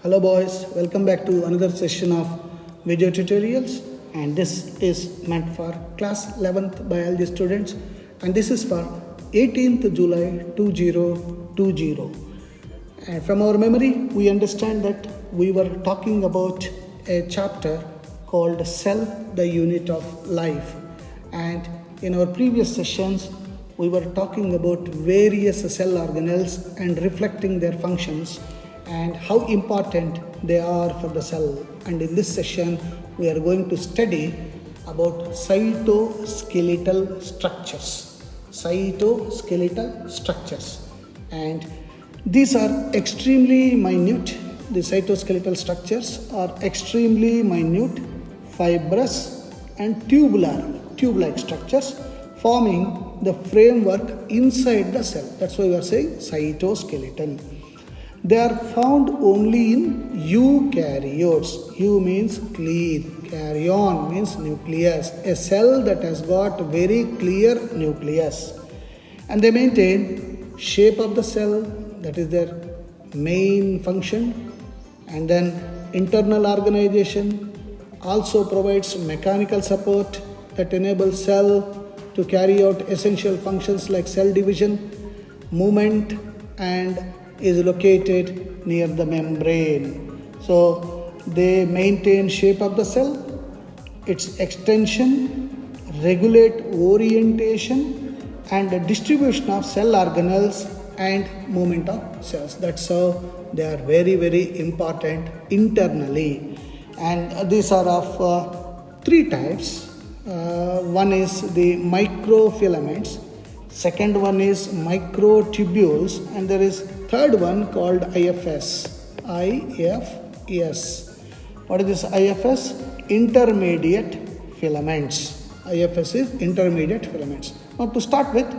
Hello boys, welcome back to another session of video tutorials, and this is meant for class 11th biology students, and this is for 18th July 2020. And from our memory we understand that we were talking about a chapter called Cell, the Unit of Life, and in our previous sessions we were talking about various cell organelles and reflecting their functions and how important they are for the cell. And in this session we are going to study about cytoskeletal structures. And these are extremely minute. The cytoskeletal structures are extremely minute, fibrous and tube-like structures forming the framework inside the cell. That's why we are saying cytoskeleton. They are found only in eukaryotes. Eu means clear, karyon means nucleus, a cell that has got very clear nucleus. And they maintain shape of the cell, that is their main function. And then internal organization also provides mechanical support that enables cell to carry out essential functions like cell division, movement, and is located near the membrane. So they maintain shape of the cell, its extension, regulate orientation and the distribution of cell organelles and movement of cells. That's how they are very important internally. And these are of three types. One is the microfilaments, second one is microtubules, and there is third one called IFS. What is this IFS? Intermediate filaments. IFS is intermediate filaments. Now to start with,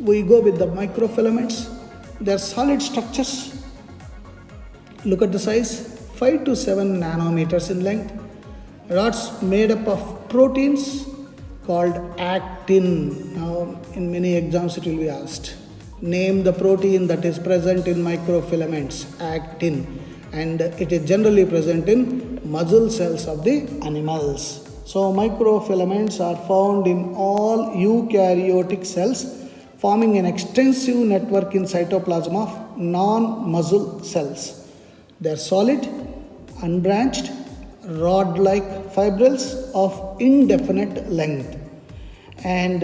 we go with the microfilaments. They are solid structures. Look at the size, 5 to 7 nanometers in length. Rods made up of proteins called actin. Now in many exams it will be asked. Name the protein that is present in microfilaments, actin, and it is generally present in muscle cells of the animals. So microfilaments are found in all eukaryotic cells, forming an extensive network in cytoplasm of non-muscle cells. They are solid, unbranched, rod-like fibrils of indefinite length and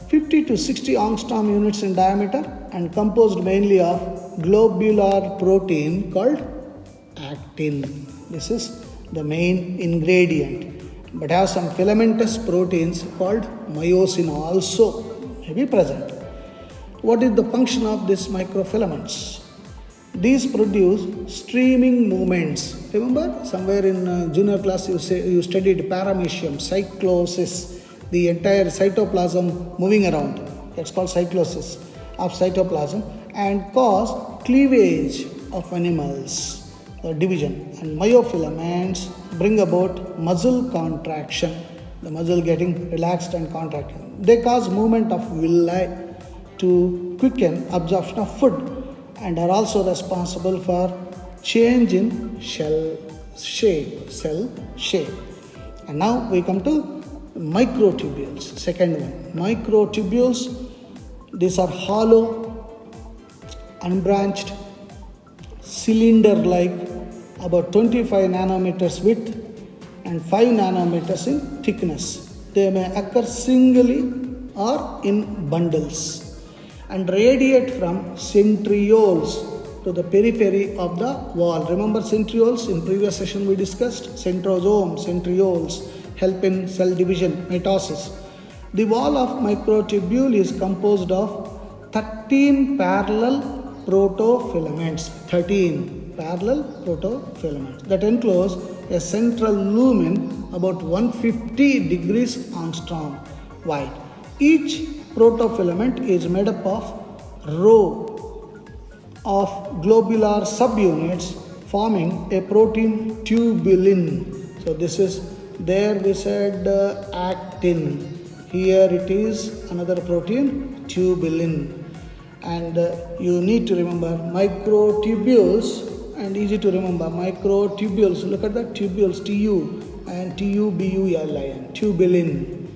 50 to 60 angstrom units in diameter and composed mainly of globular protein called actin. This is the main ingredient, but have some filamentous proteins called myosin also may be present. What is the function of these microfilaments? These produce streaming movements. Remember, somewhere in junior class you studied paramecium, cyclosis, the entire cytoplasm moving around. That's called cyclosis of cytoplasm, and cause cleavage of animals or division. And myofilaments bring about muscle contraction, the muscle getting relaxed and contracting. They cause movement of villi to quicken absorption of food and are also responsible for change in cell shape. And now we come to microtubules, second one. Microtubules, these are hollow, unbranched, cylinder-like, about 25 nanometers width and 5 nanometers in thickness. They may occur singly or in bundles and radiate from centrioles to the periphery of the wall. Remember centrioles? In previous session we discussed centrosome, centrioles help in cell division, mitosis. The wall of microtubule is composed of 13 parallel protofilaments. 13 parallel protofilaments that enclose a central lumen about 150 degrees angstrom wide. Each protofilament is made up of row of globular subunits forming a protein tubulin. So this is, there we said actin. Here it is another protein, tubulin. And you need to remember microtubules and easy to remember. Microtubules, look at that, tubules, TU and TUBULIN, tubulin.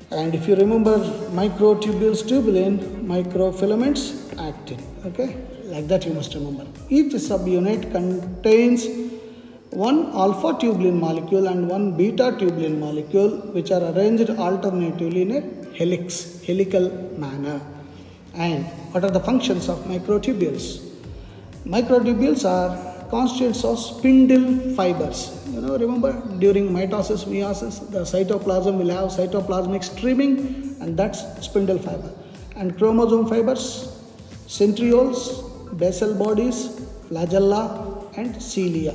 And if you remember microtubules, tubulin, microfilaments, actin. Okay, like that you must remember. Each subunit contains one alpha tubulin molecule and one beta tubulin molecule, which are arranged alternatively in a helical manner. And what are the functions of microtubules? Microtubules are constituents of spindle fibers. Remember during mitosis, meiosis, the cytoplasm will have cytoplasmic streaming, and that's spindle fiber. And chromosome fibers, centrioles, basal bodies, flagella, and cilia.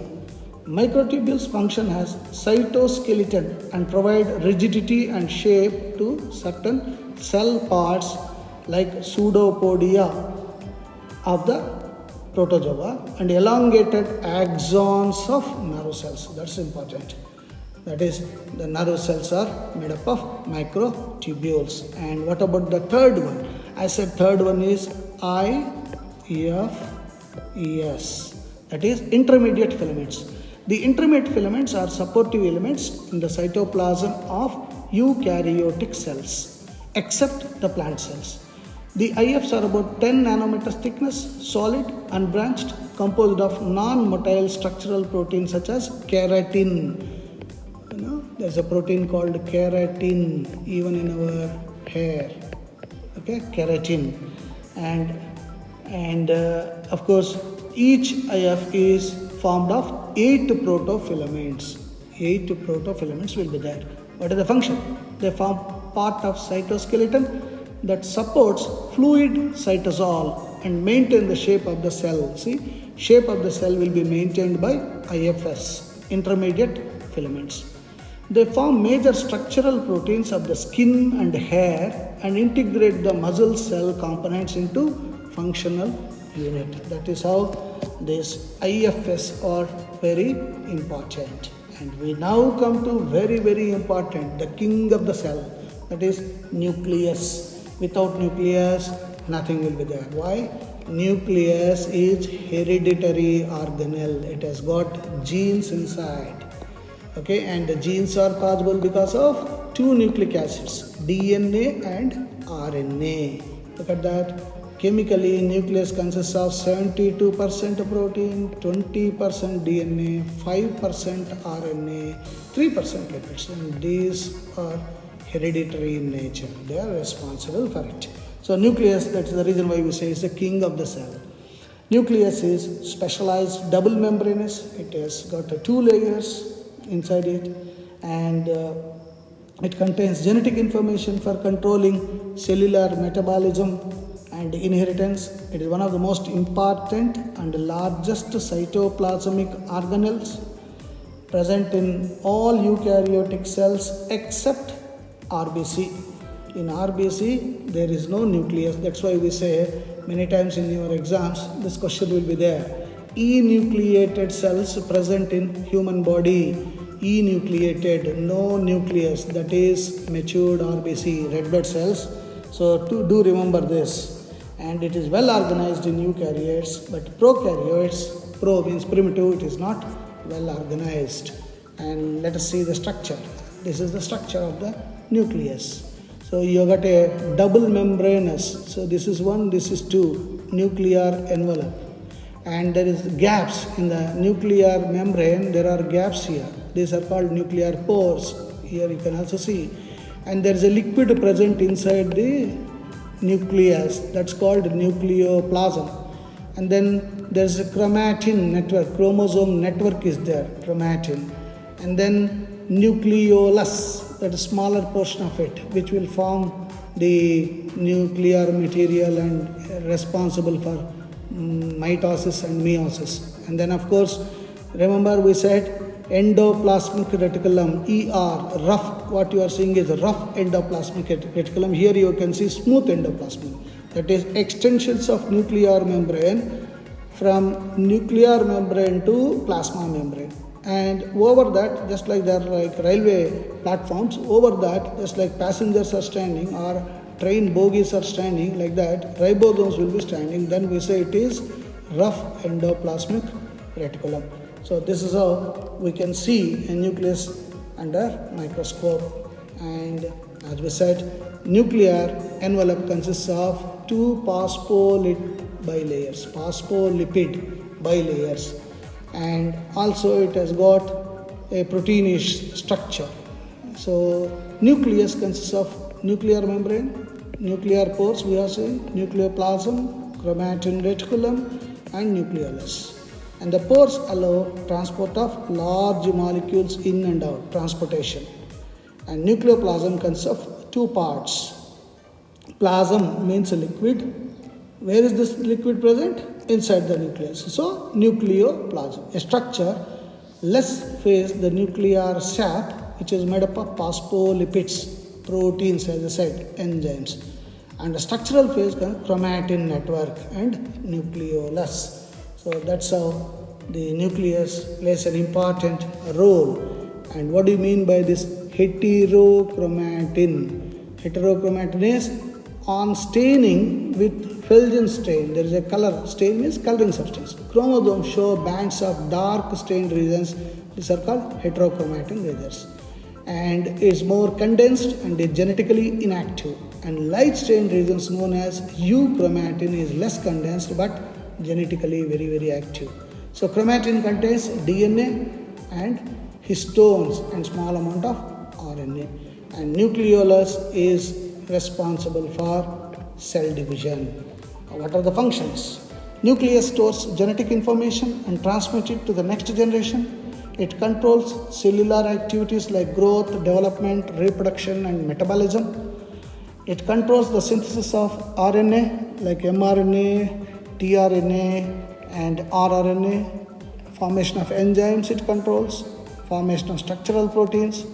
Microtubules function as cytoskeleton and provide rigidity and shape to certain cell parts like pseudopodia of the protozoa and elongated axons of nerve cells. That's important. That is, the nerve cells are made up of microtubules. And what about the third one? I said third one is IFES. That is intermediate filaments. The intermediate filaments are supportive elements in the cytoplasm of eukaryotic cells, except the plant cells. The IFs are about 10 nanometers thickness, solid, unbranched, composed of non-motile structural proteins such as keratin. There's a protein called keratin even in our hair. Okay, keratin. And of course, each IF is formed of 8 protofilaments. 8 protofilaments will be there. What is the function? They form part of cytoskeleton that supports fluid cytosol and maintain the shape of the cell. See, shape of the cell will be maintained by IFS, intermediate filaments. They form major structural proteins of the skin and hair and integrate the muscle cell components into functional unit. That is how these IFS are very important. And we now come to very, very important, the king of the cell, that is nucleus. Without nucleus, nothing will be there. Why? Nucleus is hereditary organelle. It has got genes inside. Okay, and the genes are possible because of 2 nucleic acids, DNA and RNA. Look at that. Chemically, nucleus consists of 72% protein, 20% DNA, 5% RNA, 3% lipids, and these are hereditary in nature. They are responsible for it. So nucleus, that's the reason why we say is the king of the cell. Nucleus is specialized double membranous. It has got 2 layers inside it, and it contains genetic information for controlling cellular metabolism and inheritance. It is one of the most important and largest cytoplasmic organelles present in all eukaryotic cells except RBC. In RBC, there is no nucleus. That's why we say many times in your exams, this question will be there. Enucleated cells present in human body. Enucleated, no nucleus, that is matured RBC, red blood cells. So do remember this. And it is well organized in eukaryotes, but prokaryotes, pro means primitive, it is not well organized. And let us see the structure. This is the structure of the nucleus. So you got a double membranous. So this is 1, this is 2, nuclear envelope. And there is gaps in the nuclear membrane. There are gaps here. These are called nuclear pores. Here you can also see. And there is a liquid present inside the nucleus. That's called nucleoplasm. And then there is a chromatin network. Chromosome network is there. Chromatin. And then nucleolus. That is smaller portion of it, which will form the nuclear material and responsible for mitosis and meiosis. And then of course, remember we said endoplasmic reticulum, ER, rough, what you are seeing is rough endoplasmic reticulum. Here you can see smooth endoplasmic. That is extensions of nuclear membrane from nuclear membrane to plasma membrane. And over that, just like there are like railway platforms, over that, just like passengers are standing or train bogies are standing, like that, ribosomes will be standing. Then we say it is rough endoplasmic reticulum. So this is how we can see a nucleus under microscope. And as we said, nuclear envelope consists of two phospholipid bilayers, and also it has got a proteinish structure. So nucleus consists of nuclear membrane, nuclear pores, we are saying nucleoplasm, chromatin reticulum, and nucleolus. And the pores allow transport of large molecules in and out, transportation. And nucleoplasm consists of two parts. Plasm means a liquid. Where is this liquid present? Inside the nucleus. So nucleoplasm, a structure less phase the nuclear sap, which is made up of phospholipids, proteins, as I said, enzymes. And the structural phase chromatin network and nucleolus. So that's how the nucleus plays an important role. And what do you mean by this heterochromatin? Heterochromatin is on staining with Felgen stain. There is a color. Stain means coloring substance. Chromosomes show bands of dark stained regions. These are called heterochromatin regions. And is more condensed and is genetically inactive. And light stained regions known as euchromatin is less condensed but genetically very, very active. So chromatin contains DNA and histones and small amount of RNA. And nucleolus is responsible for cell division. What are the functions? Nucleus stores genetic information and transmits it to the next generation. It controls cellular activities like growth, development, reproduction, and metabolism. It controls the synthesis of RNA like mRNA, tRNA, and rRNA. Formation of enzymes it controls. Formation of structural proteins.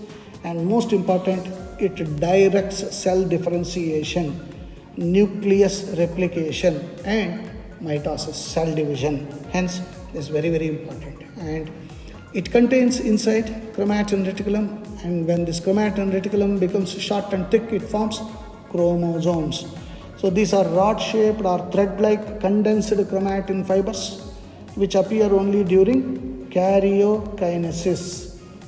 And most important, it directs cell differentiation, nucleus replication, and mitosis, cell division. Hence, this is very, very important. And it contains inside chromatin reticulum, and when this chromatin reticulum becomes short and thick, it forms chromosomes. So these are rod-shaped or thread-like condensed chromatin fibers which appear only during karyokinesis.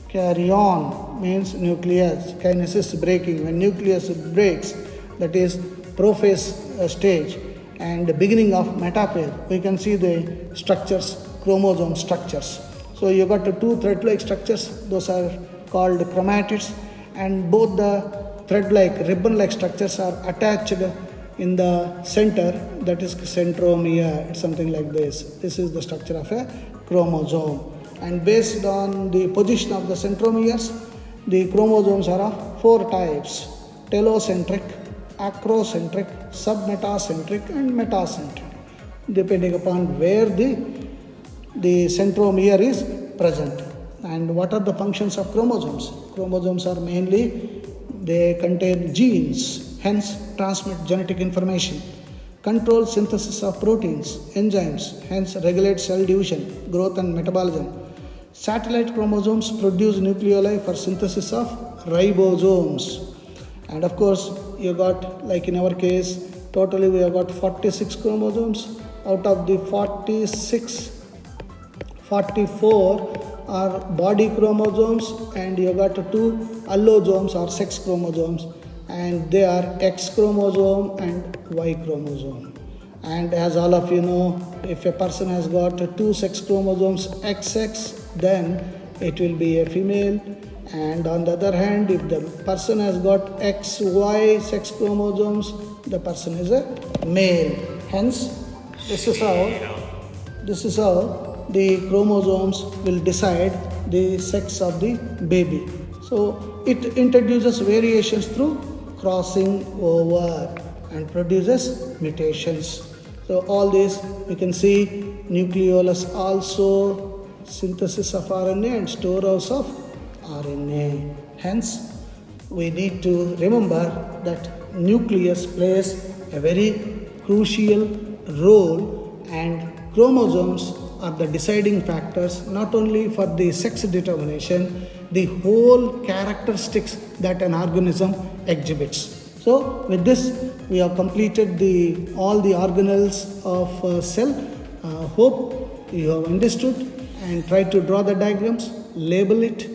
Karyon means nucleus, kinesis breaking. When nucleus breaks, that is prophase stage, and the beginning of metaphase, we can see the structures, chromosome structures. So you got the two thread-like structures, those are called chromatids, and both the thread-like, ribbon-like structures are attached in the center, that is centromere. It's something like this. This is the structure of a chromosome. And based on the position of the centromeres, the chromosomes are of four types: telocentric, acrocentric, submetacentric, and metacentric, depending upon where the centromere is present. And what are the functions of chromosomes? Chromosomes are mainly, they contain genes, hence transmit genetic information, control synthesis of proteins, enzymes, hence regulate cell division, growth, and metabolism. Satellite chromosomes produce nucleoli for synthesis of ribosomes. And of course, you got, like in our case, totally we have got 46 chromosomes. Out of the 46, 44 are body chromosomes, and you got two allosomes or sex chromosomes, and they are X chromosome and Y chromosome. And as all of you know, if a person has got two sex chromosomes XX, then it will be a female. And on the other hand, if the person has got XY sex chromosomes, the person is a male. Hence, this is how the chromosomes will decide the sex of the baby. So it introduces variations through crossing over and produces mutations. So all this we can see, nucleolus also synthesis of RNA and storehouse of RNA. Hence, we need to remember that nucleus plays a very crucial role, and chromosomes are the deciding factors not only for the sex determination, the whole characteristics that an organism exhibits. So with this, we have completed all the organelles of cell, Hope you have understood and try to draw the diagrams, label it,